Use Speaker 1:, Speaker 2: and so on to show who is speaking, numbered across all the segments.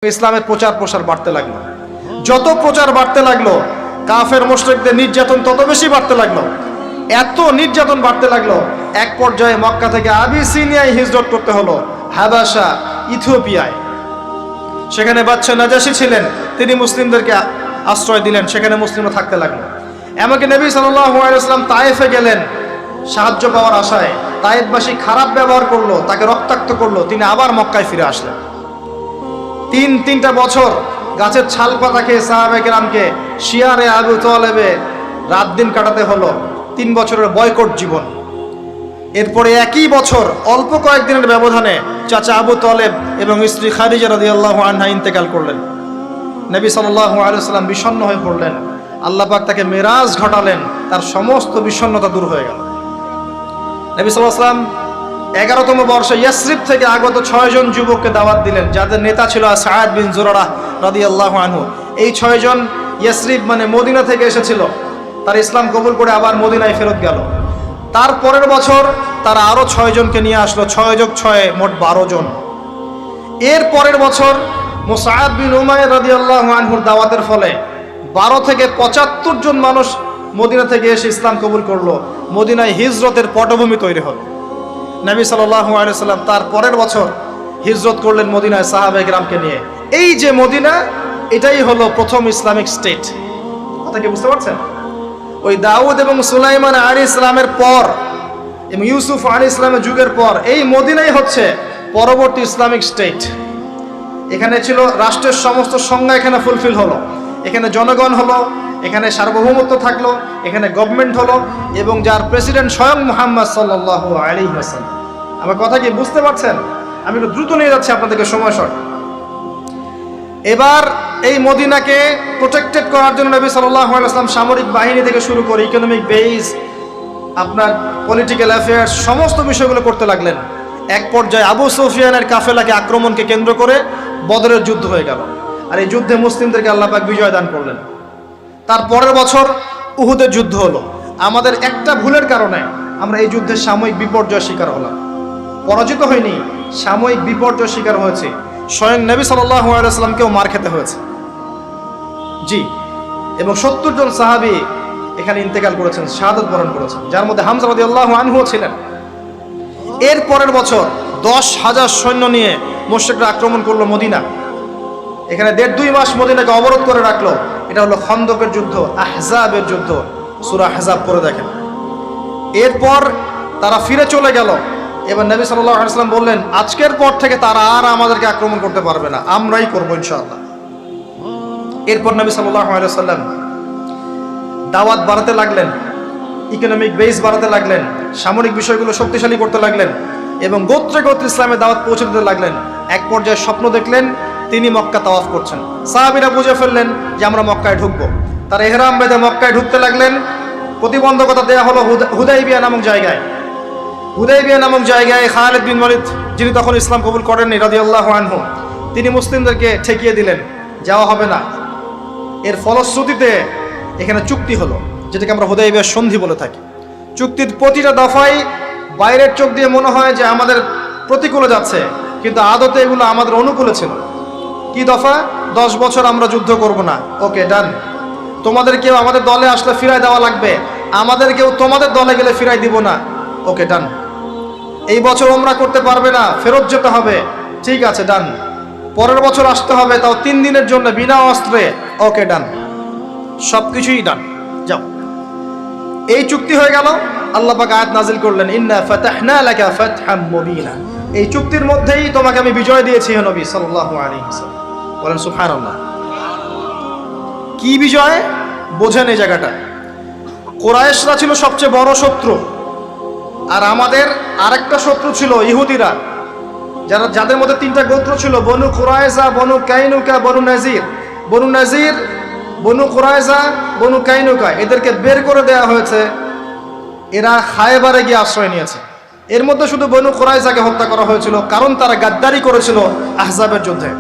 Speaker 1: ইসলামের প্রচার প্রসার বাড়তে লাগলো। যত প্রচার বাড়তে লাগলো, কাফের মুশরিকদের নির্যাতন তত বেশি বাড়তে লাগলো। এত নির্যাতন বাড়তে লাগলো, এক পর্যায়ে মক্কা থেকে আবিসিনিয়ায় হিজরত করতে হলো, হাবাসা, ইথিওপিয়ায়। সেখানে বাদশা নাজাশী ছিলেন, তিনি মুসলিমদেরকে আশ্রয় দিলেন, সেখানে মুসলিমরা থাকতে লাগলো। এমনকি নবী সাল্লাল্লাহু আলাইহি ওয়াসাল্লাম তায়েফে গেলেন সাহায্য পাওয়ার আশায়। তায়েফবাসী খারাপ ব্যবহার করলো, তাকে রক্তাক্ত করলো, তিনি আবার মক্কায় ফিরে আসলেন। তিনটা বছর গাছের ছাল পাতা খেয়ে সাহাবায়ে কেরামকে শিয়ারে আবু তালেবে রাত দিন কাটাতে হলো। 3 বছরের বয়কট জীবন। এরপরে একই বছর অল্প কয়েকদিনের ব্যবধানে চাচা আবু তালেব এবং স্ত্রী খাদিজা রাদিয়াল্লাহু আনহা ইন্তেকাল করলেন। নবী সাল্লাল্লাহু আলাইহি ওয়াসাল্লাম বিষণ্ণ হয়ে পড়লেন। আল্লাহ পাক তাকে মেরাজ ঘটালেন, তার সমস্ত বিষণ্ণতা দূর হয়ে গেল। নবী সাল্লাল্লাহু আলাইহি ওয়াসাল্লাম 11তম বর্ষে ইয়াসরিব থেকে আগত 6 জন যুবককে দাওয়াত দিলেন, যাদের নেতা ছিল সাআদ বিন জুরারাহ রাদিয়াল্লাহু আনহু। এই 6 জন ইয়াসরিব মানে মদিনা থেকে এসেছিল, তারা ইসলাম কবুল করে আবার মদিনায় ফেরত গেল। তার পরের বছর তারা আরো 6 জনকে নিয়ে আসলো, 6 যোগ 6 মোট 12 জন। এর পরের বছর মুসআব বিন উমাইর রাদিয়াল্লাহু আনহুর দাওয়াতের ফলে 12 থেকে 75 জন মানুষ মদিনা থেকে এসে ইসলাম কবুল করলো। মদিনায় হিজরতের পটভূমি তৈরি হলো। নবী সাল্লাল্লাহু আলাইহি ওয়াসাল্লাম তার পরের বছর হিজরত করলেন মদিনায় সাহাবায়ে কেরামকে নিয়ে। এই যে মদিনা, এটাই হলো প্রথম ইসলামিক স্টেট। কথা কি বুঝতে পারছেন? ওই দাউদ এবং সুলাইমান আলাইহিস সালামের পর এবং ইউসুফ আলাইহিস সালামের যুগের পর এই মদিনাই হচ্ছে পরবর্তী ইসলামিক স্টেট। এখানে ছিল রাষ্ট্রের সমস্ত সংজ্ঞা, এখানে ফুলফিল হলো। এখানে জনগণ হলো, এখানে সার্বভৌমত্ব থাকলো, এখানে গভর্নমেন্ট হলো, এবং যার প্রেসিডেন্ট স্বয়ং মুহাম্মদ সাল্লাল্লাহু আলাইহি ওয়াসাল্লাম। আমার কথা কি বুঝতে পারছেন? আমি একটু দ্রুত নিয়ে যাচ্ছি আপনাদেরকে, সময় শর্ট। এবার এই মদিনাকে প্রোটেক্টেড করার জন্য নবী সাল্লাল্লাহু আলাইহি ওয়াসাল্লাম সামরিক বাহিনী থেকে শুরু করে ইকোনমিক বেস, আপনার পলিটিক্যাল অ্যাফেয়ার্স, সমস্ত বিষয়গুলো করতে লাগলেন। এক পর্যায়ে আবু সুফিয়ানের কাফেলাকে আক্রমণকে কেন্দ্র করে বদরের যুদ্ধ হয়ে গেল, আর এই যুদ্ধে মুসলিমদেরকে আল্লাহ পাক বিজয় দান করলেন। তার পরের বছর উহুদের যুদ্ধ হলো। আমাদের একটা ভুলের কারণে আমরা এই যুদ্ধের সাময়িক বিপর্যয় শিকার হলাম। পরাজিত হয়নি, সাময়িক বিপর্যয় শিকার হয়েছে। স্বয়ং নবী সাল্লাল্লাহু আলাইহি ওয়াসাল্লামকেও মার খেতে হয়েছে। জি, এবং 70 জন সাহাবী এখানে ইন্তেকাল করেছেন, শাহাদাত বরণ করেছেন, যার মধ্যে হামজা রাদিয়াল্লাহু আনহু ছিলেন। এর পরের বছর 10,000 সৈন্য নিয়ে মুশরিকরা আক্রমণ করলো মদিনা। এখানে 1.5-2 মাস মদিনাকে অবরোধ করে রাখলো। এটা হলো খন্দকের যুদ্ধ, আহজাবের যুদ্ধ। সূরা আহজাব পড়ে দেখেন। এরপর তারা ফিরে চলে গেল। এবার নবী সাল্লাল্লাহু আলাইহি ওয়াসাল্লাম বললেন, আজকের পর থেকে তারা আর আমাদেরকে আক্রমণ করতে পারবে না, আমরাই করবো ইনশাআল্লাহ। এরপর নবী সাল্লাল্লাহু আলাইহি ওয়াসাল্লাম দাওয়াত বাড়াতে লাগলেন, ইকোনমিক বেস বাড়াতে লাগলেন, সামরিক বিষয়গুলো শক্তিশালী করতে লাগলেন, এবং গোত্রে গোত্রে ইসলামের দাওয়াত পৌঁছে দিতে লাগলেন। এক পর্যায়ে স্বপ্ন দেখলেন তিনি মক্কা তাওয়াফ করছেন। সাহাবীরা বুঝে ফেললেন যে আমরা মক্কায় ঢুকবো। তারা ইহরাম বেঁধে মক্কায় ঢুকতে লাগলেন। প্রতিবন্ধকতা দেওয়া হলো হুদাইবিয়া নামক জায়গায়। হুদাইবিয়া নামক জায়গায় খালিদ বিন ওয়ালিদ, যিনি তখন ইসলাম কবুল করেননি রাদিয়াল্লাহু আনহু, তিনি মুসলিমদেরকে ঠেকিয়ে দিলেন, যাওয়া হবে না। এর ফলশ্রুতিতে এখানে চুক্তি হলো, যেটাকে আমরা হুদাইবিয়ার সন্ধি বলে থাকি। চুক্তির প্রতিটা দফায় বাইরের চোখ দিয়ে মনে হয় যে আমাদের প্রতিকূলে যাচ্ছে, কিন্তু আদতে এগুলো আমাদের অনুকূলে ছিল। কি দফা? 10 বছর আমরা যুদ্ধ করব না, ওকে ডান। তোমাদের কেউ আমাদের দলে আসলে ফিরাই দেওয়া লাগবে, আমাদের কেউ তোমাদের দলে গেলে ফিরাই দিব না, ওকে ডান। এই বছর ওমরা করতে পারবে না, ফেরত যেতে হবে, ঠিক আছে ডান। পরের বছর আসতে হবে, তাও 3 দিনের জন্য বিনা অস্ত্রে, ওকে ডান। সবকিছুই ডান, যাও। এই চুক্তি হয়ে গেল। আল্লাহ পাক আয়াত নাজিল করলেন, ইন্না ফাতাহনা লাকা ফাতহাম মুবিনা। এই চুক্তির মধ্যেই তোমাকে আমি বিজয় দিয়েছি হে নবী সাল্লাল্লাহু আলাইহি ওয়াসাল্লাম। বলেন সুবহানাল্লাহ। কি বিজয় বোঝেন এই জায়গাটা? কুরাইশরা ছিল সবচেয়ে বড় শত্রু, আর আমাদের আরেকটা শত্রু ছিল ইহুদিরা, যাদের মধ্যে 3টা গোত্র ছিল, বনু কুরাইজা, বনু কাইনুকা, বনু নাজির। বনু নাজির, বনু কুরাইজা, বনু কাইনুকা, এদেরকে বের করে দেওয়া হয়েছে। এরা খায়বারে গিয়ে আশ্রয় নিয়েছে। এর মধ্যে শুধু বনু কুরাইজাকে হত্যা করা হয়েছিল, কারণ তারা গাদ্দারি করেছিল আহজাবের যুদ্ধে।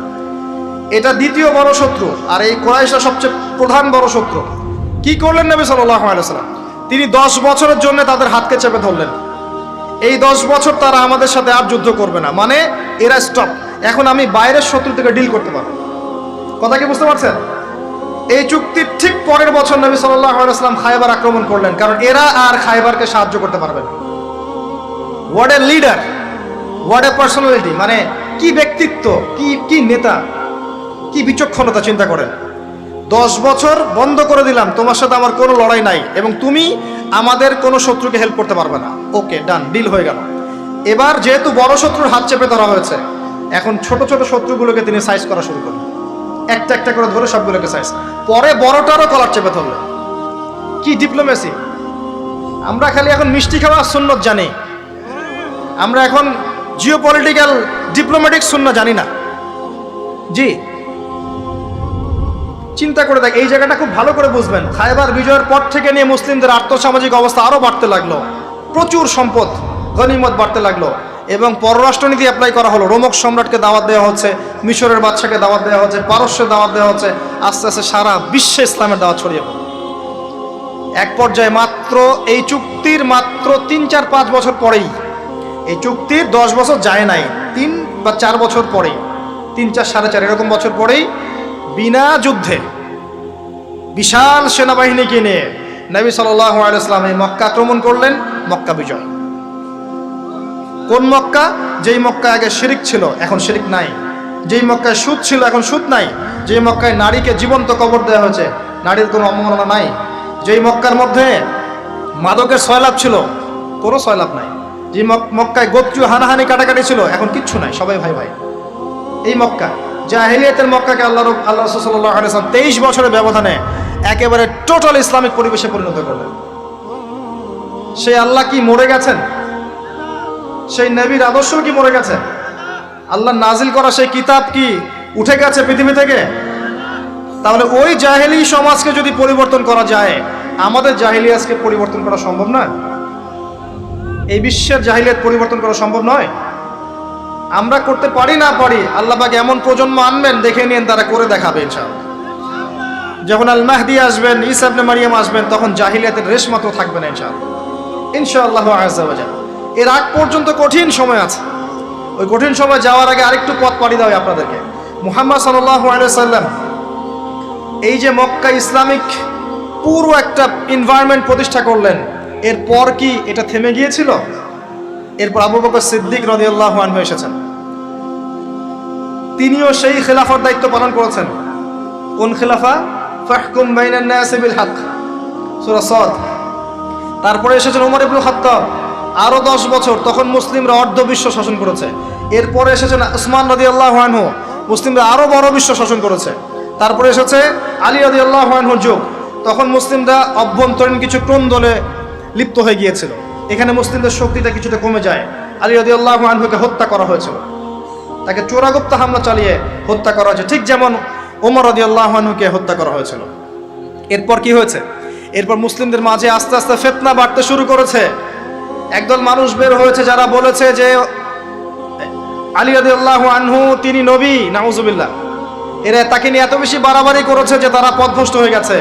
Speaker 1: এটা দ্বিতীয় বড় শত্রু, আর এই কুরাইশরা সবচেয়ে প্রধান বড় শত্রু। কি করলেন নবী সাল্লাল্লাহু আলাইহি ওয়াসাল্লাম? তিনি 10 বছরের জন্য তাদের হাতকে চেপে ধরলেন। এই 10 বছর তারা আমাদের সাথে আর যুদ্ধ করবে না, মানে এরা স্টপ। এখন আমি বাইরের শত্রু থেকে ডিল করতে পারবো। কথা কি বুঝতে পারছেন? এই চুক্তির ঠিক পরের বছর নবী সাল্লাল্লাহু আলাইহি ওয়াসাল্লাম খায়বার আক্রমণ করলেন, কারণ এরা আর খায়বারকে সাহায্য করতে পারবে না। What a leader, what a personality, মানে কি ব্যক্তিত্ব, কি নেতা, কি বিচক্ষণতা, চিন্তা করেন। 10 বছর বন্ধ করে দিলাম, তোমার সাথে আমার কোনো লড়াই নাই এবং তুমি আমাদের কোনো শত্রুকে হেল্প করতে পারবে না। ওকে, ডান, ডিল হয়ে গেল। এবার যেহেতু বড় শত্রুর হাত চেপে ধরা হয়েছে, এখন ছোট ছোট শত্রুগুলোকে তিনি সাইজ করা শুরু করলেন, একটা একটা করে ধরে সবগুলোকে সাইজ, পরে বড়টারও কলার চেপে ধরলেন। কি ডিপ্লোমেসি! আমরা খালি এখন মিষ্টি খাওয়া সুন্নত জানি, আমরা এখন জিওপলিটিক্যাল ডিপ্লোম্যাটিক সুন্নাত জানি না। জি, চিন্তা করে দেখ, এই জায়গাটা খুব ভালো করে বুঝবেন। খায়বার বিজয়ের পর থেকে নিয়ে মুসলিমদের আর্থসামাজিক অবস্থা আরো বাড়তে লাগলো, প্রচুর সম্পদ গনিমত বাড়তে লাগলো এবং পররাষ্ট্রনীতি অ্যাপ্লাই করা হলো। রোমক সম্রাটকে দাওয়াত দেওয়া হচ্ছে, মিশরের বাদশাকে দাওয়াত দেওয়া হচ্ছে, পারস্যের দাওয়াত দেওয়া হচ্ছে, আস্তে আস্তে সারা বিশ্বে ইসলামের দাওয়াত ছড়িয়ে পড়ে। এক পর্যায়ে মাত্র এই চুক্তির মাত্র 3-4-5 বছর পরেই, এই চুক্তির 10 বছর যায় নাই, 3 বা 4 বছর পরেই, 3-4 4.5 এরকম বছর পরেই বিনা যুদ্ধে বিশাল সেনাবাহিনীকে নিয়ে নবী সাল্লাল্লাহু আলাইহি ওয়াসাল্লাম এই মক্কা আক্রমণ করলেন। মক্কা বিজয়। কোন মক্কা? যেই মক্কা আগে শিরিক ছিল এখন শিরিক নাই, যেই মক্কায় সুদ ছিল এখন সুদ নাই, যেই মক্কায় নারীকে জীবন্ত কবর দেওয়া হয়েছে, নারীর কোনো অবমাননা নাই, যেই মক্কার মধ্যে মাদকের সয়লাভ ছিল কোনো সয়লাভ নাই, যে মক্কায় গোত্রীয় হানাহানি কাটাকাটি ছিল এখন কিচ্ছু নাই, সবাই ভাই ভাই। এই মক্কা, জাহেলিয়াতের মক্কাকে আল্লাহ রাসূল সাল্লাল্লাহু আলাইহি ওয়াসাল্লাম 23 বছরের ব্যবধানে একেবারে টোটাল ইসলামিক পরিবেশে পরিণত করলেন। সেই আল্লাহ কি মরে গেছেন? সেই নবীর আদর্শ কি মরে গেছে? আল্লাহ নাজিল করা সেই কিতাব কি উঠে গেছে পৃথিবী থেকে? তাহলে ওই জাহেলি সমাজকে যদি পরিবর্তন করা যায়, আমাদের জাহেলিয়াতকে পরিবর্তন করা সম্ভব না? এই বিশ্বের জাহিলিয়াত পরিবর্তন করা সম্ভব নয়? আমরা করতে পারি না পারি, আল্লাহ পাক এমন প্রজন্ম আনবেন, দেখে নিন তারা করে দেখাবে ইনশাআল্লাহ। যখন আল মাহদি আসবেন, ঈসা ইবনে মারিয়াম আসবেন, তখন জাহিলিয়াতের রেশ মাত্র থাকবে না ইনশাআল্লাহ, ইনশাআল্লাহ আযজা ওয়া জাল। এর আগ পর্যন্ত কঠিন সময় আছে, ওই কঠিন সময় যাওয়ার আগে আরেকটু পথ পাড়ি দাও আপনাদেরকে। মুহাম্মদ সাল্লাল্লাহু আলাইহি ওয়াসাল্লাম এই যে মক্কা ইসলামিক পুরো একটা এনভায়রনমেন্ট প্রতিষ্ঠা করলেন, এরপর কি এটা থেমে গিয়েছিল? এরপর আবু বকর সিদ্দিক রাদিয়াল্লাহু আনহু এসেছেন, তিনিও সেই খেলাফার দায়িত্ব পালন করেছেন। কোন খেলাফা? ফাহকুম বাইনান নাস বিল হক, সূরা সাদ। তারপরে এসেছেন ওমর ইবনে খাত্তাব, আরো 10 বছর, তখন মুসলিমরা অর্ধ বিশ্ব শাসন করেছে। এরপরে এসেছেন উসমান রাদিয়াল্লাহু আনহু, মুসলিমরা আরো বড় বিশ্ব শাসন করেছে। তারপরে এসেছে আলী রাদিয়াল্লাহু আনহুর যুগ, তখন মুসলিমরা অভ্যন্তরীণ কিছু ক্রন্দলে লিপ্ত হয়ে গিয়েছিল, এখানে মুসলিমদের শক্তিটা কিছুটা কমে যায়। আলী রাদিয়াল্লাহু আনহুকে হত্যা করা হয়েছিল, তাকে চোরাগুপ্ত হামলা চালিয়ে হত্যা করা হয়েছে, ঠিক যেমন ওমর রাদিয়াল্লাহু আনহুকে হত্যা করা হয়েছিল। এরপর কি হয়েছে? এরপর মুসলিমদের মাঝে আস্তে আস্তে ফিতনা বাড়তে শুরু করেছে। একদল মানুষ বের হয়েছে যারা বলেছে যে আলী রাদিয়াল্লাহু আনহু তিনি নবী, নাউজুবিল্লাহ। এরা তাকে নিয়ে এত বেশি বাড়াবাড়ি করেছে যে তারা পথভ্রষ্ট হয়ে গেছে।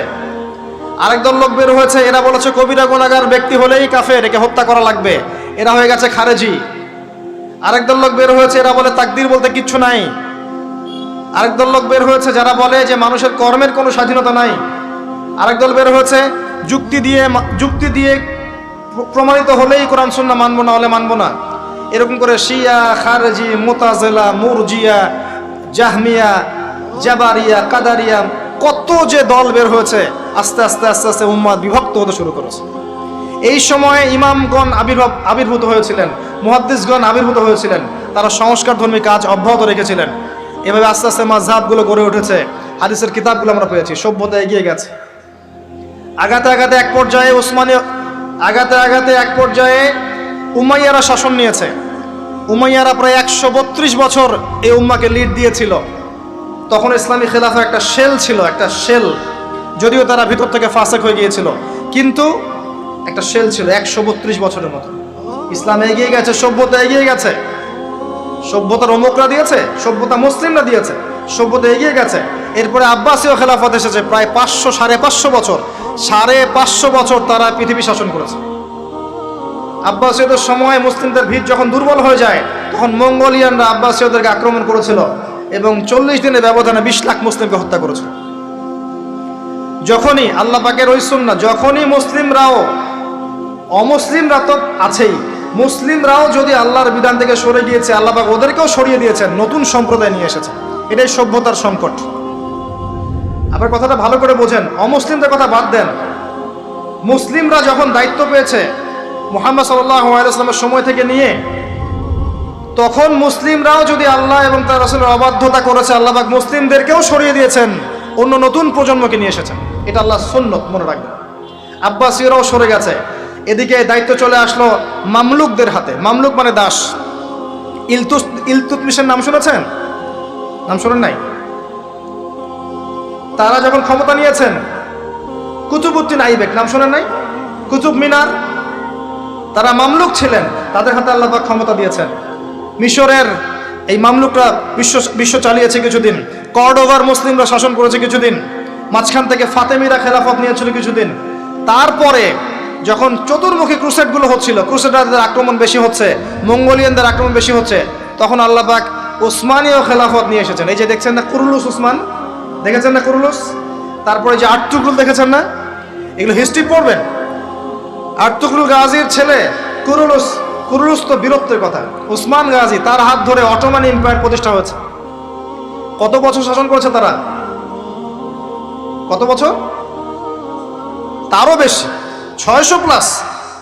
Speaker 1: আরেকদল লোক বের হয়েছে, এরা বলেছে কবিরা গুনাহগার ব্যক্তি হলেই কাফের, একে হত্যা করা লাগবে, এরা হয়ে গেছে খারেজি। আরেকদল লোক বের হয়েছে, এরা বলে তাকদীর বলতে কিচ্ছু নাই। আরেকদল লোক বের হয়েছে যারা বলে যে মানুষের কর্মের কোনো স্বাধীনতা নাই। আরেকদল বের হয়েছে যুক্তি দিয়ে প্রমাণিত হলেই কোরআন সুন্নাহ মানবো, না হলে মানবো না। এরকম করে শিয়া, খারেজি, মুতাজিলা, মুরজিয়া, জাহমিয়া, জাবারিয়া, কাদারিয়া, কত যে দল বের হয়েছে, আস্তে আস্তে আস্তে আস্তে উম্মাত বিভক্ত হতে শুরু করেছে। এই সময়ে ইমামগণ আবির্ভূত হয়েছিলেন, মুহাদ্দিসগণ আবির্ভূত হয়েছিলেন, তারা সংস্কারধর্মী কাজ অব্যাহত রেখেছিলেন। এভাবে আস্তে আস্তে মাযহাবগুলো গড়ে উঠেছে, হাদিসের কিতাবগুলো আমরা পেয়েছি, সভ্যতা এগিয়ে গেছে। আগাতে আগাতে এক পর্যায়ে উমাইয়ারা শাসন নিয়েছে। উমাইয়ারা প্রায় 132 বছর এই উম্মাকে লিড দিয়েছিল। তখন ইসলামী খেলাফা একটা শেল ছিল, একটা শেল, যদিও তারা ভিতর থেকে ফাসেক হয়ে গিয়েছিল, কিন্তু একটা শেল ছিল 132 বছরের মতো। ইসলাম এগিয়ে গেছে, সভ্যতা এগিয়ে গেছে, সভ্যতা রোমকরা দিয়েছে, সভ্যতা মুসলিমরা দিয়েছে, সভ্যতা এগিয়ে গেছে। এরপরে আব্বাসীয় খেলাফত এসেছে, প্রায় 500-550 বছর, 550 বছর তারা পৃথিবী শাসন করেছে। আব্বাসীয়দের সময় মুসলিমদের ভিত যখন দুর্বল হয়ে যায়, তখন মঙ্গোলিয়ানরা আব্বাসীয়দেরকে আক্রমণ করেছিল। এবং 40 দিনের ব্যবধানে 20 লাখ মুসলিমকে হত্যা করেছিল। যখনই আল্লাহ পাকের ওই সুন্নাহ, যখনই মুসলিমরাও, অমুসলিমরা তো আছেই, মুসলিমরাও যদি আল্লাহর বিধান থেকে সরে গিয়েছে, আল্লাহ পাক ওদেরকেও সরিয়ে দিয়েছেন, নতুন সম্প্রদায় নিয়ে এসেছে। এটাই সভ্যতার সংকট। আবার কথাটা ভালো করে বোঝেন, অমুসলিমদের কথা বাদ দেন। মুসলিমরা যখন দায়িত্ব পেয়েছে মুহাম্মদ সাল্লাল্লাহু আলাইহি ওয়াসাল্লামের সময় থেকে নিয়ে, তখন মুসলিমরাও যদি আল্লাহ এবং তার রাসূলের অবাধ্যতা করেছে, আল্লাহ পাক মুসলিমদেরকেও সরিয়ে দিয়েছেন, অন্য নতুন প্রজন্মকে নিয়ে এসেছেন। এটা আল্লাহর সুন্নাত, মনে রাখবেন। আব্বাসীয়রাও সরে গেছে, এদিকে দায়িত্ব চলে আসলো মামলুকদের হাতে। মামলুক মানে দাস। ইলতুৎমিশের নাম শুনেছেন? নাম শোনেন নাই? তারা যখন ক্ষমতা নিয়েছেন, কুতুবউদ্দিন আইবেক নাম শোনেন নাই? কুতুব মিনার, তারা মামলুক ছিলেন, তাদের হাতে আল্লাহ পাক ক্ষমতা দিয়েছেন। মিশরের এই মামলুকরা বিশ্ব চালিয়েছে কিছুদিন, কর্ডোভার মুসলিমরা শাসন করেছে কিছুদিন, মাঝখান থেকে ফাতেমিরা খেলাফত নিয়েছিল কিছুদিন। তারপরে যখন চতুর্মুখী ক্রুসেডগুলো হচ্ছিল, ক্রুসেডারদের আক্রমণ বেশি হচ্ছে, মঙ্গোলিয়ানদের আক্রমণ বেশি হচ্ছে, তখন আল্লাহ পাক উসমানীয় খেলাফত নিয়ে এসেছেন। এই যে দেখছেন না কুরুলুস উসমান, দেখেছেন না কুরুলুস? তারপরে যে আর্তুগরুল দেখেছেন না? এগুলো হিস্ট্রি পড়বেন। আর্তুগরুল গাজীর ছেলে কুরুলুস, কুরুলুস তো বীরত্বের কথা। উসমান গাজী, তার হাত ধরে অটোমান এম্পায়ার প্রতিষ্ঠা হয়েছে। কত বছর শাসন করেছে তারা? কত বছর? তারও বেশি, 600+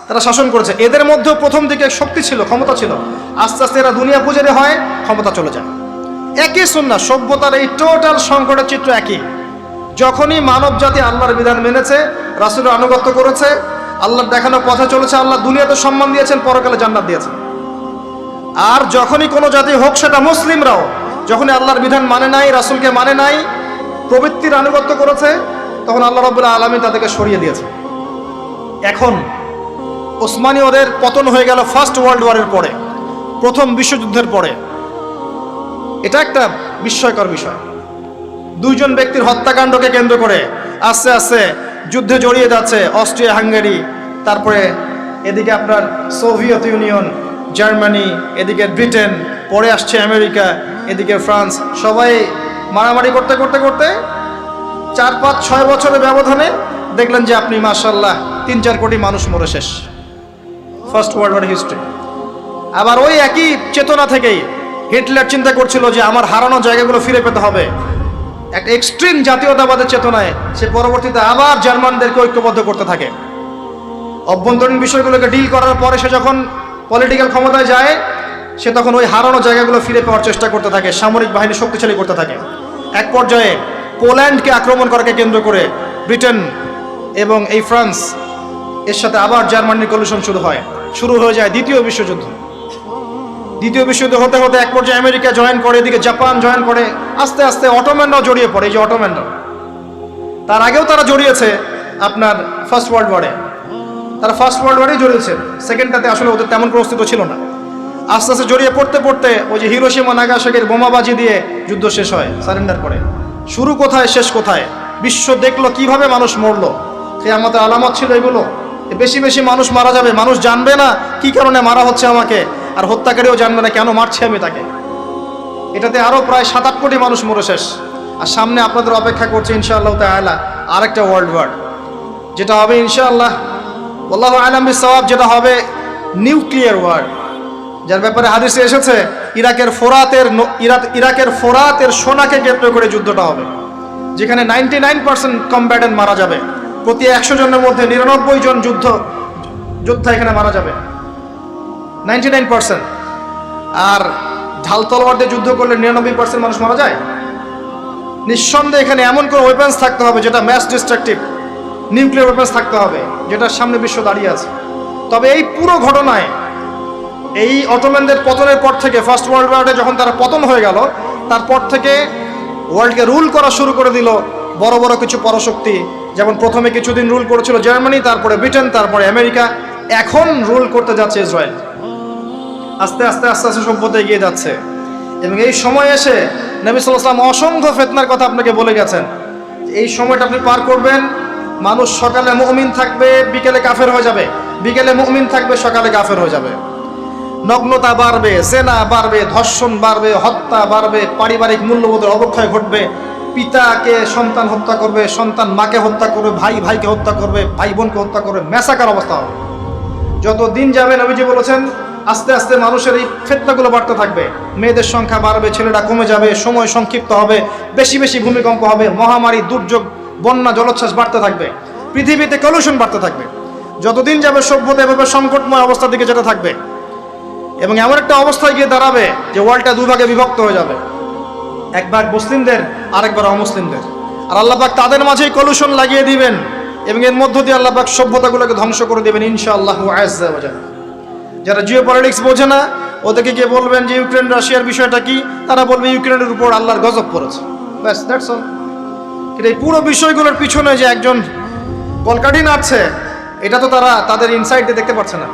Speaker 1: তারা শাসন করেছে। এদের মধ্যেও প্রথম দিকে শক্তি ছিল, ক্ষমতা ছিল। আস্তে আস্তে এরা দুনিয়া পূজারি হয়, ক্ষমতা চলে যায়। একই সুন্নাহ, সভ্যতার এই টোটাল সংকটের চিত্র একই। যখনই মানব জাতি আল্লাহর বিধান মেনেছে, রাসূলের আনুগত্য করেছে, আল্লাহর দেখানো পথে চলেছে, আল্লাহ দুনিয়াতে সম্মান দিয়েছেন, পরকালে জান্নাত দিয়েছেন। আর যখনই কোনো জাতি হোক, সেটা মুসলিমরাও, যখনই আল্লাহর বিধান মানে নাই, রাসূলকে মানে নাই, প্রবৃত্তির আনুগত্য করেছে, তখন আল্লাহ রাব্বুল আলামিন তাদেরকে সরিয়ে দিয়েছে। এখন ওসমানীয়দের পতন হয়ে গেল ফার্স্ট ওয়ার্ল্ড ওয়ারের পরে, প্রথম বিশ্বযুদ্ধের পরে। এটা একটা বিস্ময়কর বিষয়। দুইজন ব্যক্তির হত্যাকাণ্ডকে কেন্দ্র করে আস্তে আস্তে যুদ্ধে জড়িয়ে যাচ্ছে অস্ট্রিয়া হাঙ্গেরি, তারপরে এদিকে আপনার সোভিয়েত ইউনিয়ন, জার্মানি, এদিকে ব্রিটেন, পরে আসছে আমেরিকা, এদিকে ফ্রান্স। সবাই মারামারি করতে করতে করতে 4-5-6 বছরের ব্যবধানে দেখলেন যে আপনি মাশাআল্লাহ 3-4 কোটি মানুষ মরে শেষ। First world war history. আবার ওই একই চেতনা থেকেই হিটলার চিন্তা করছিল যে আমার হারানো জায়গাগুলো ফিরে পেতে হবে। একটা এক্সট্রিম জাতীয়তাবাদের চেতনায় সে পরবর্তীতে আবার জার্মানদেরকে ঐক্যবদ্ধ করতে থাকে। অভ্যন্তরীণ বিষয়গুলোকে ডিল করার পরে সে যখন পলিটিক্যাল ক্ষমতায় যায়, সে তখন ওই হারানো জায়গাগুলো ফিরে পাওয়ার চেষ্টা করতে থাকে, সামরিক বাহিনী শক্তিশালী করতে থাকে। এক পর্যায়ে পোল্যান্ডকে আক্রমণ করাকে কেন্দ্র করে ব্রিটেন এবং এই ফ্রান্স এর সাথে আবার জার্মানির কলিশন শুরু হয়ে যায় দ্বিতীয় বিশ্বযুদ্ধ। দ্বিতীয় বিশ্বযুদ্ধ হতে হতে এক পর্যায়ে আমেরিকা জয়েন করে, এদিকে জাপান জয়েন করে, আস্তে আস্তে অটোম্যানরাও জড়িয়ে পড়ে। এই যে অটোম্যানরা, তার আগেও তারা জড়িয়েছে আপনার ফার্স্ট ওয়ার্ল্ড ওয়ারে, তারা ফার্স্ট ওয়ার্ল্ড ওয়ারেই জড়িয়েছে। সেকেন্ডটাতে আসলে ওদের তেমন কোনো অস্তিত্ব ছিল না। আস্তে আস্তে জড়িয়ে পড়তে পড়তে ওই যে হিরোশিমা নাগাসাকির বোমাবাজি দিয়ে যুদ্ধ শেষ হয়, সারেন্ডার করে। শুরু কোথায়, শেষ কোথায়? বিশ্ব দেখলো কিভাবে মানুষ মরলো। কিয়ামতের আলামত ছিল এগুলো। বেশি বেশি মানুষ মারা যাবে, মানুষ জানবে না কি কারণে মারা হচ্ছে আমাকে, আর হত্যাকারীও জানবে না কেন মারছে আমি তাকে। এটাতে আরও প্রায় 7-8 কোটি মানুষ মরে শেষ। আর সামনে আপনাদের অপেক্ষা করছে ইনশাআল্লাহ তাআলা আরেকটা ওয়ার্ল্ড ওয়ার, যেটা হবে ইনশাআল্লাহ আল্লাহু আ'লাম বিস-সাওয়াব, যেটা হবে নিউক্লিয়ার ওয়ার, যার ব্যাপারে হাদিসে এসেছে ইরাকের ফোরাতের সোনাকে কেন্দ্র করে যুদ্ধটা হবে, যেখানে 99% কমব্যাটেন্ট মারা যাবে। প্রতি 100 জনের মধ্যে 99 জন যোদ্ধা এখানে মারা যাবে, 99%। আর ঢাল তলোয়ার দিয়ে যুদ্ধ করলে 99% মানুষ মারা যায়। নিঃসন্দেহে এখানে এমন কোনো ওয়েপন্স থাকতে হবে যেটা ম্যাস ডিস্ট্রাকটিভ, নিউক্লিয়ার ওয়েপন্স থাকতে হবে, যেটার সামনে বিশ্ব দাঁড়িয়ে আছে। তবে এই পুরো ঘটনায়, এই অটোম্যানদের পতনের পর থেকে, ফার্স্ট ওয়ার্ল্ড ওয়ারে যখন তারা পতন হয়ে গেল, তারপর থেকে ওয়ার্ল্ডকে রুল করা শুরু করে দিল বড় বড় কিছু পরাশক্তি। যেমন প্রথমে কিছুদিন রুল করেছিল জার্মানি, তারপরে ব্রিটেন, তারপরে আমেরিকা, এখন রুল করতে যাচ্ছে ইসরায়েল। আস্তে আস্তে আস্তে আস্তে সভ্যতা এগিয়ে যাচ্ছে। এবং এই সময় এসে নবী সাল্লাল্লাহু আলাইহি ওয়াসাল্লাম অসংখ্য ফিতনার কথা আপনাকে বলে গেছেন। এই সময়টা আপনি পার করবেন, মানুষ সকালে মুমিন থাকবে, বিকেলে কাফের হয়ে যাবে, বিকেলে মুমিন থাকবে, সকালে কাফের হয়ে যাবে। নগ্নতা বাড়বে, জেনা বাড়বে, ধর্ষণ বাড়বে, হত্যা বাড়বে, পারিবারিক মূল্যবোধের অবক্ষয় ঘটবে, পিতাকে সন্তান হত্যা করবে, সন্তান মাকে হত্যা করবে, ভাই ভাইকে হত্যা করবে, ভাই বোনকে হত্যা করবে, ম্যাসাকার অবস্থা হবে। যত দিন যাবে নবীজি বলেছেন আস্তে আস্তে মানুষের এই ফিতনাগুলো বাড়তে থাকবে, মেয়েদের সংখ্যা বাড়বে, ছেলেরা কমে যাবে, সময় সংক্ষিপ্ত হবে, বেশি বেশি ভূমিকম্প হবে, মহামারী, দুর্যোগ, বন্যা, জলোচ্ছ্বাস বাড়তে থাকবে, পৃথিবীতে কলুষণ বাড়তে থাকবে। যতদিন যাবে সভ্যতা এভাবে সংকটময় অবস্থার দিকে যেতে থাকবে এবং এমন একটা অবস্থায় গিয়ে দাঁড়াবে যে ওয়ার্ল্ডটা দুভাগে বিভক্ত হয়ে যাবে, এক ভাগ মুসলিমদের, আরেক ভাগ অমুসলিমদের। আর আল্লাহ পাক তাদের মাঝেই কলুষণ লাগিয়ে দিবেন এবং এর মধ্য দিয়ে আল্লাহ পাক সভ্যতাগুলোকে ধ্বংস করে দেবেন ইনশাআল্লাহু আযজা ওয়া জাল্লা। যারা জিও পলিটিক্স বোঝে না ওদেরকে গিয়ে বলবেন যে ইউক্রেন রাশিয়ার বিষয়টা কি, তারা বলবে ইউক্রেনের উপর আল্লাহর গজব পড়েছে, ব্যাস, দ্যাটস অল। কিন্তু এই পুরো বিষয়গুলোর পিছনে যে একজন কলকাঠি নাড়ছে এটা তো তারা তাদের ইনসাইড দিয়ে দেখতে পাচ্ছে না।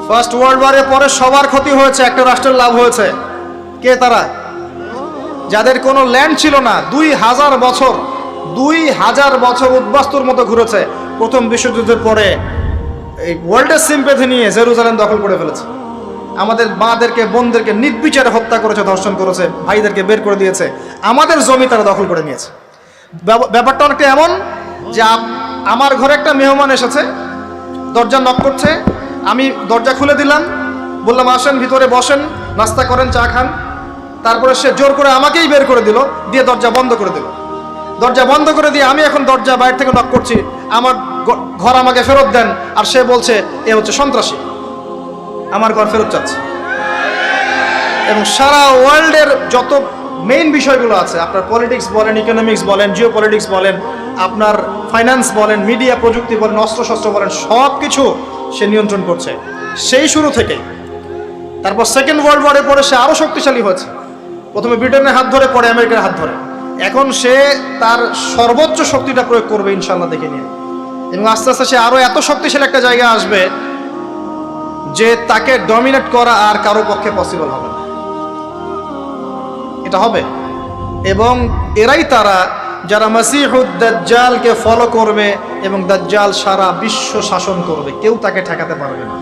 Speaker 1: ফার্স্ট ওয়ার্ল্ড ওয়ারের পরে সবার ক্ষতি হয়েছে, একটা রাষ্ট্রের লাভ হয়েছে। কে তারা? যাদের কোনো ল্যান্ড ছিল না, 2000 বছর উদ্বাস্তুর মতো ঘুরেছে, প্রথম বিশ্বযুদ্ধের পরে এই ওয়ার্ল্ডের সিম্পেথি নিয়ে জেরুজালেম দখল করে ফেলেছে। আমাদের মাদেরকে, বোনদেরকে নির্বিচারে হত্যা করেছে, ধর্ষণ করেছে, ভাইদেরকে বের করে দিয়েছে, আমাদের জমি তারা দখল করে নিয়েছে। ব্যাপারটা অনেকটা এমন যে আমার ঘরে একটা মেহমান এসেছে, দরজা নক করছে, আমি দরজা খুলে দিলাম, বললাম আসেন ভিতরে বসেন, নাস্তা করেন, চা খান। তারপরে সে জোর করে আমাকেই বের করে দিল, দিয়ে দরজা বন্ধ করে দিল। দরজা বন্ধ করে দিয়ে আমি এখন দরজা বাইরে থেকে নক করছি, আমার ঘর আমাকে ফেরত দেন, আর সে বলছে এ হচ্ছে সন্ত্রাসী, আমার ঘর ফেরত চাচ্ছে। এবং সারা ওয়ার্ল্ডের যত মেইন বিষয়গুলো আছে, আপনার পলিটিক্স বলেন, ইকোনমিক্স বলেন, জিও পলিটিক্স বলেন, আপনার ফাইন্যান্স বলেন, মিডিয়া প্রযুক্তি বলেন, অস্ত্রশস্ত্র বলেন, সব কিছু সে নিয়ন্ত্রণ করছে সেই শুরু থেকে। তারপর সেকেন্ড ওয়ার্ল্ড ওয়ারের পরে সে আরও শক্তিশালী হয়েছে, প্রথমে ব্রিটেনের হাত ধরে, পরে আমেরিকার হাত ধরে। এখন সে তার সর্বোচ্চ শক্তিটা প্রয়োগ করবে ইনশাল্লাহ দেখে নিয়ে, এবং আস্তে আস্তে সে আরও এত শক্তিশালী একটা জায়গায় আসবে যে তাকে ডমিনেট করা আর কারো পক্ষে পসিবল হবে না। এটা হবে, এবং এরাই তারা যারা মাসিহুদ দাজ্জালকে ফলো করবে এবং দাজ্জাল সারা বিশ্ব শাসন করবে, কেউ তাকে ঠেকাতে পারবে না।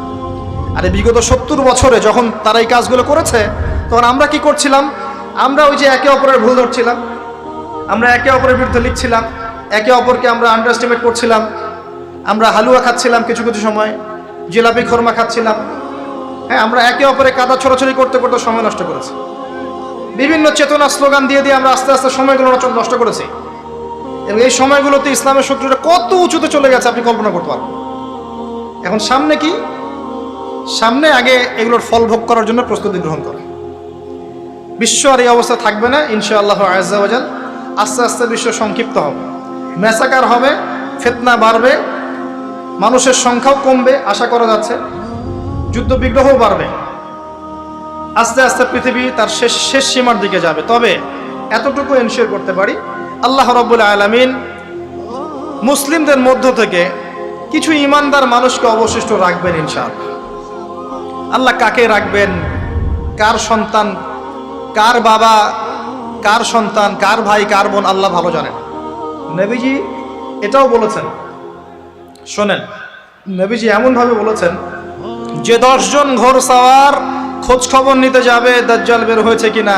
Speaker 1: আর বিগত 70 বছরে যখন তারা এই কাজগুলো করেছে, তখন আমরা কি করছিলাম? আমরা ওই যে একে অপরের ভুল ধরছিলাম, আমরা একে অপরের বিরুদ্ধে লিখছিলাম, একে অপরকে আমরা আন্ডারস্টিমেট করছিলাম, আমরা হালুয়া খাচ্ছিলাম, কিছু কিছু সময় জিলাপি খোরমা খাচ্ছিলাম। হ্যাঁ, আমরা একে অপরে কাদা ছড়াছড়ি করতে করতে সময় নষ্ট করেছি, বিভিন্ন চেতনা স্লোগান দিয়ে দিয়ে আমরা আস্তে আস্তে সময়গুলো নষ্ট করেছি। এবং এই সময়গুলোতে ইসলামের শত্রুরা কত উঁচুতে চলে গেছে আপনি কল্পনা করতে পারবেন। এখন সামনে কি? সামনে আগে এগুলোর ফল ভোগ করার জন্য প্রস্তুতি গ্রহণ করে। বিশ্ব আর এই অবস্থা থাকবে না ইনশাআল্লাহ আযজা ওয়া জাল। আস্তে আস্তে বিশ্ব সংক্ষিপ্ত হবে, ম্যাসাকার হবে, ফিতনা বাড়বে, মানুষের সংখ্যাও কমবে আশা করা যাচ্ছে, যুদ্ধ বিগ্রহও বাড়বে। আস্তে আস্তে পৃথিবী তার শেষ সীমার দিকে যাবে। তবে এতটুকু এনশিওর করতে পারি, আল্লাহ রাব্বুল আলামিন মুসলিমদের মধ্য থেকে কিছু ইমানদার মানুষকে অবশিষ্ট রাখবেন ইনশাআল্লাহ। আল্লাহ কাকে রাখবেন, কার সন্তান, কার বাবা, কার সন্তান, কার ভাই, কার বোন, আল্লাহ ভালো জানেন। নবীজি এটাও বলেছেন, শোনেন, নবীজি এমনভাবে বলেছেন যে 10 জন ঘোড়সাওয়ার খোঁজ খবর নিতে যাবে দাজ্জাল বের হয়েছে কিনা,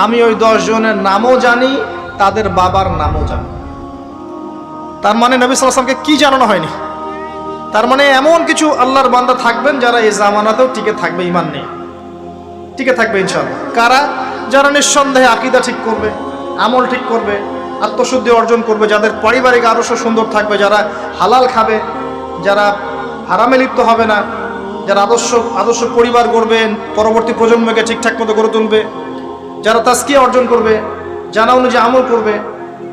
Speaker 1: আমি ওই 10 জনের নামও জানি, তাদের বাবার নামও জানি। তার মানে নবী সাল্লাল্লাহু আলাইহি ওয়াসাল্লামকে কি জানানো হয়নি? তার মানে এমন কিছু আল্লাহর বান্দা থাকবেন যারা এই জামানাতেও টিকে থাকবে, ঈমান নিয়ে টিকে থাকবে ইনশাআল্লাহ। কারা? যারা নিঃসন্দেহে আকীদা ঠিক করবে, আমল ঠিক করবে, আত্মশুদ্ধি অর্জন করবে, যাদের পারিবারিক আদর্শ সুন্দর থাকবে, যারা হালাল খাবে, যারা হারামে লিপ্ত হবে না, যারা আদর্শ পরিবার গড়বেন, পরবর্তী প্রজন্মকে ঠিকঠাক মতো গড়ে তুলবে, যারা তাজকিয়া অর্জন করবে, জানা অনুযায়ী আমল করবে,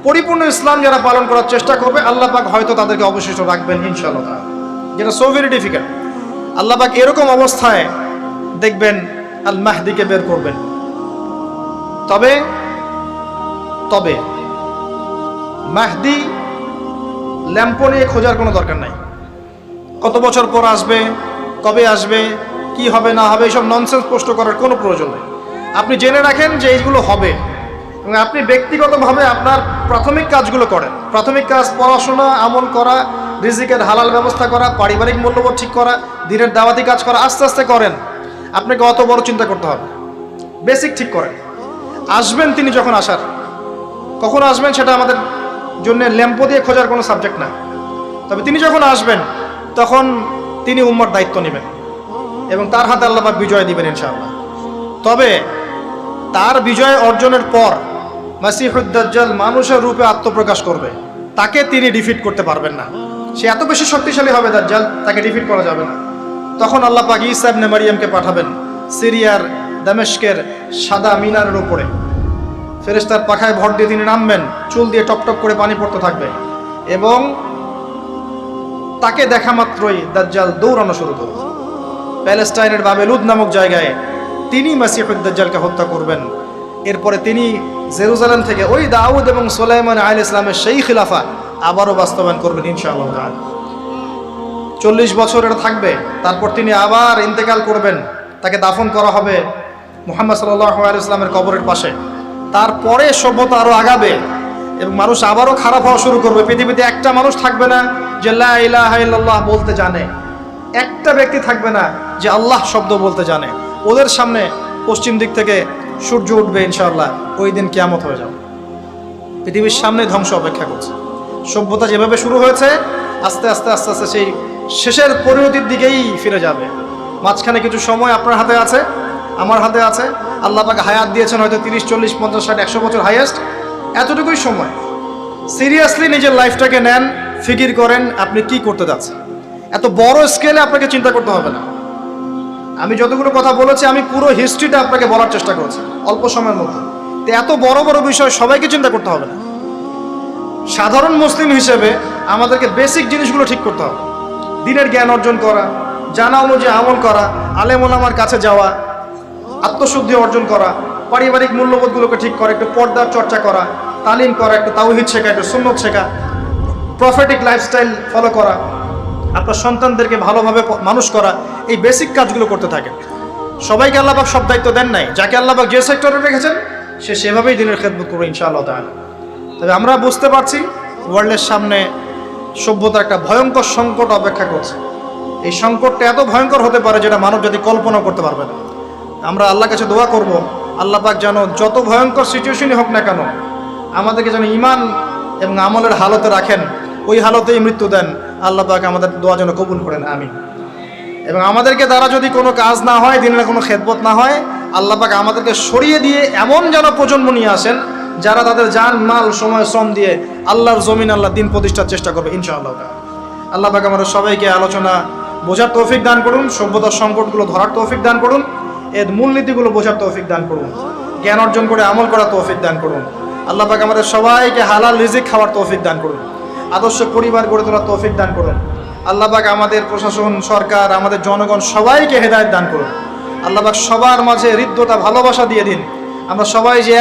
Speaker 1: পরিপূর্ণ ইসলাম যারা পালন করার চেষ্টা করবে, আল্লাহ পাক হয়তো তাদেরকে অবশিষ্ট রাখবেন ইনশাআল্লাহ, যেটা সো ভেরি ডিফিকাল্ট। আল্লাহ পাক এরকম অবস্থায় দেখবেন আল মাহদিকে বের করবেন। তবে তবে মাহদি ল্যাম্প নিয়ে খোঁজার কোনো দরকার নাই। কত বছর পর আসবে, কবে আসবে, কি হবে না হবে, এইসব ননসেন্স প্রশ্ন করার কোনো প্রয়োজন নেই। আপনি জেনে রাখেন যে এইগুলো হবে, এবং আপনি ব্যক্তিগতভাবে আপনার প্রাথমিক কাজগুলো করেন। প্রাথমিক কাজ পড়াশোনা, আমল করা, রিজিকের হালাল ব্যবস্থা করা, পারিবারিক মূল্যবোধ ঠিক করা, দিনের দাওয়াতি কাজ করা, আস্তে আস্তে করেন। আপনাকে অত বড় চিন্তা করতে হবে। বেসিক ঠিক করেন। আসবেন তিনি যখন আসার, কখন আসবেন সেটা আমাদের জন্য ল্যাম্পো দিয়ে খোঁজার কোনো সাবজেক্ট না। তবে তিনি যখন আসবেন তখন তিনি উম্মার দায়িত্ব নেবেন এবং তার হাতে আল্লাহ পাক বিজয় দিবেন ইনশাআল্লাহ। তবে তার বিজয় অর্জনের পর মাসিহুদ দাজ্জাল মানুষের রূপে আত্মপ্রকাশ করবে, তাকে তিনি ডিফিট করতে পারবেন না। সে এত বেশি শক্তিশালী হবে দাজ্জাল, তাকে ডিফিট করা যাবে না। তখন আল্লাহ পাক ঈসা ইবনে মারিয়ামকে পাঠাবেন সিরিয়ার দামেস্কের সাদা মিনারের উপরে। ফেরেশতার পাখায় ভর দিয়ে তিনি নামবেন, চুল দিয়ে টপটপ করে পানি পড়তে থাকবে এবং তাকে দেখা মাত্রই দাজ্জাল দৌড়ানো শুরু করবে। প্যালেস্টাইনের বাবেলুদ নামক জায়গায় তিনি মাসিহুদ দাজ্জালকে হত্যা করবেন। এরপরে তিনি জেরুজালেম থেকে ওই দাউদ এবং সুলাইমান আলাইহিস সালামের সেই খিলাফা আবারও বাস্তবায়ন করবেন ইনশাআল্লাহ তাআলা। 40 বছর এটা থাকবে, তারপর তিনি আবার ইন্তেকাল করবেন, তাকে দাফন করা হবে মুহাম্মদ সাল্লাল্লাহু আলাইহি ওয়াসাল্লামের কবরের পাশে। তারপরে সভ্যতা আরও আগাবে এবং মানুষ আবারও খারাপ হওয়া শুরু করবে। পৃথিবীতে একটা মানুষ থাকবে না যে লা ইলাহা ইল্লাল্লাহ বলতে জানে, একটা ব্যক্তি থাকবে না যে আল্লাহ শব্দ বলতে জানে। ওদের সামনে পশ্চিম দিক থেকে সূর্য উঠবে ইনশাআল্লাহ, ওই দিন কিয়ামত হয়ে যাবে। পৃথিবীর সামনে ধ্বংস অপেক্ষা করছে। সভ্যতা যেভাবে শুরু হয়েছে আস্তে আস্তে আস্তে আস্তে সেই শেষের পরিণতির দিকেই ফিরে যাবে। মাঝখানে কিছু সময় আপনার হাতে আছে, আমার হাতে আছে। আল্লাহ পাক হায়াত দিয়েছেন হয়তো 30, 40, 50, 60, 100 বছর হাইয়েস্ট, এতটুকুই সময়। সিরিয়াসলি নিজের লাইফটাকে নেন, ফিকির করেন আপনি কি করতে যাচ্ছেন। এত বড় স্কেলে আপনাকে চিন্তা করতে হবে না। আমি যতগুলো কথা বলেছি আমি পুরো হিস্ট্রিটা আপনাকে বলার চেষ্টা করেছি অল্প সময়ের মধ্যে। তো এত বড় বড় বিষয় সবাইকে চিন্তা করতে হবে না। সাধারণ মুসলিম হিসেবে আমাদেরকে বেসিক জিনিসগুলো ঠিক করতে হবে। দিনের জ্ঞান অর্জন করা, জানা অনুযায়ী আমল করা, আলেম ওলামার কাছে যাওয়া, আত্মশুদ্ধি অর্জন করা, পারিবারিক মূল্যবোধগুলোকে ঠিক করা, একটু পর্দার চর্চা করা, তালিম করা, একটু তাওহীদ শেখা, একটু সুন্নত শেখা, প্রফেটিক লাইফস্টাইল ফলো করা, আপনার সন্তানদেরকে ভালোভাবে মানুষ করা, এই বেসিক কাজগুলো করতে থাকেন। সবাইকে আল্লাহ পাক সব দায়িত্ব দেন নাই। যাকে আল্লাহ পাক যে সেক্টরে রেখেছেন সে সেভাবেই দিনের খেদমত করবে ইনশাআল্লাহ তাআলা। তবে আমরা বুঝতে পারছি ওয়ার্ল্ডের সামনে সভ্যতার একটা ভয়ঙ্কর সংকট অপেক্ষা করছে। এই সংকটটা এত ভয়ঙ্কর হতে পারে যেটা মানব জাতি কল্পনা করতে পারবে না। আমরা আল্লাহর কাছে দোয়া করব আল্লাহ পাক যেন যত ভয়ঙ্কর সিচুয়েশনই হোক না কেন আমাদেরকে যেন ঈমান এবং আমলের হালতে রাখেন, ওই হালতেই মৃত্যু দেন। আল্লাহ পাক আমাদের দোয়া যেন কবুল করেন, আমিন। এবং আমাদেরকে দ্বারা যদি কোনো কাজ না হয়, দিনের কোনো খেদমত না হয়, আল্লাহ পাক আমাদেরকে সরিয়ে দিয়ে এমন যেন প্রজন্ম নিয়ে আসেন যারা তাদের জান মাল সময় শ্রম দিয়ে আল্লাহর জমিন আল্লাহ দিন প্রতিষ্ঠার চেষ্টা করবে ইনশাআল্লাহ। আল্লাহ পাক আমাদের সবাইকে আলোচনা বোঝার তৌফিক দান করুন, সভ্যতার সংকটগুলো ধরার তৌফিক দান করুন, এর মূলনীতিগুলো বোঝার তৌফিক দান করুন, জ্ঞান অর্জন করে আমল করার তৌফিক দান করুন। আল্লাহ পাক আমাদের সবাইকে হালাল রিজিক খাওয়ার তৌফিক দান করুন, আদর্শ পরিবার গড়ে তোলার তৌফিক দান করুন। আল্লাহ পাক আমাদের প্রশাসন, সরকার, আমাদের জনগণ সবাইকে হেদায়েত দান করুন। আল্লাহ পাক সবার মাঝে হৃদ্যতা ভালোবাসা দিয়ে দিন। আমরা সবাই যে